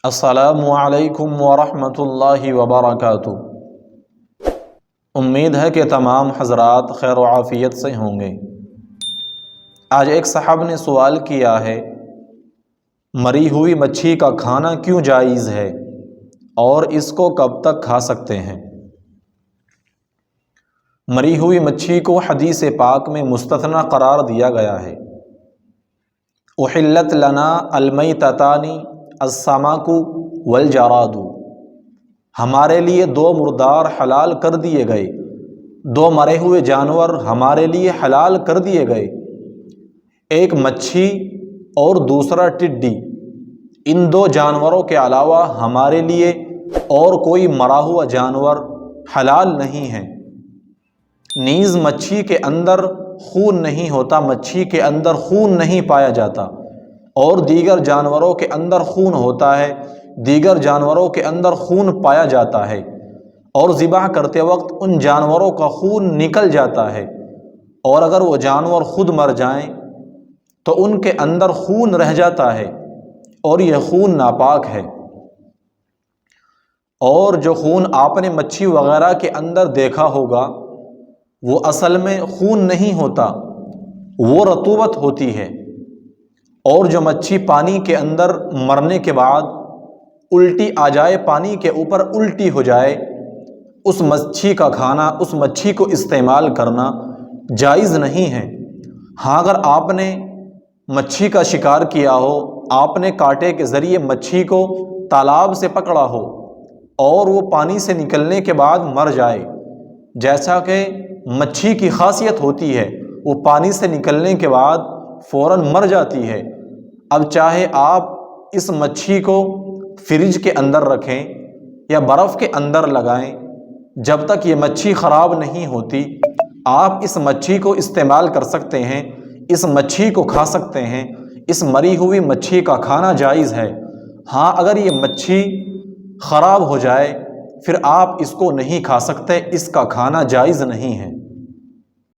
السلام علیکم ورحمۃ اللہ وبرکاتہ۔ امید ہے کہ تمام حضرات خیر و عافیت سے ہوں گے۔ آج ایک صاحب نے سوال کیا ہے، مری ہوئی مچھی کا کھانا کیوں جائز ہے اور اس کو کب تک کھا سکتے ہیں؟ مری ہوئی مچھی کو حدیث پاک میں مستثنی قرار دیا گیا ہے۔ احلت لنا المیتتان السمک والجراد، ہمارے لیے دو مردار حلال کر دیے گئے، دو مرے ہوئے جانور ہمارے لیے حلال کر دیے گئے، ایک مچھی اور دوسرا ٹڈی۔ ان دو جانوروں کے علاوہ ہمارے لیے اور کوئی مرا ہوا جانور حلال نہیں ہے۔ نیز مچھی کے اندر خون نہیں ہوتا، مچھی کے اندر خون نہیں پایا جاتا، اور دیگر جانوروں کے اندر خون ہوتا ہے، دیگر جانوروں کے اندر خون پایا جاتا ہے، اور ذبح کرتے وقت ان جانوروں کا خون نکل جاتا ہے، اور اگر وہ جانور خود مر جائیں تو ان کے اندر خون رہ جاتا ہے، اور یہ خون ناپاک ہے۔ اور جو خون آپ نے مچھی وغیرہ کے اندر دیکھا ہوگا وہ اصل میں خون نہیں ہوتا، وہ رطوبت ہوتی ہے۔ اور جو مچھی پانی کے اندر مرنے کے بعد الٹی آ جائے، پانی کے اوپر الٹی ہو جائے، اس مچھی کا کھانا، اس مچھی کو استعمال کرنا جائز نہیں ہے۔ ہاں، اگر آپ نے مچھی کا شکار کیا ہو، آپ نے کانٹے کے ذریعے مچھی کو تالاب سے پکڑا ہو اور وہ پانی سے نکلنے کے بعد مر جائے، جیسا کہ مچھی کی خاصیت ہوتی ہے، وہ پانی سے نکلنے کے بعد فوراً مر جاتی ہے، اب چاہے آپ اس مچھی کو فریج کے اندر رکھیں یا برف کے اندر لگائیں، جب تک یہ مچھی خراب نہیں ہوتی آپ اس مچھی کو استعمال کر سکتے ہیں، اس مچھی کو کھا سکتے ہیں۔ اس مری ہوئی مچھی کا کھانا جائز ہے۔ ہاں، اگر یہ مچھی خراب ہو جائے پھر آپ اس کو نہیں کھا سکتے، اس کا کھانا جائز نہیں ہے۔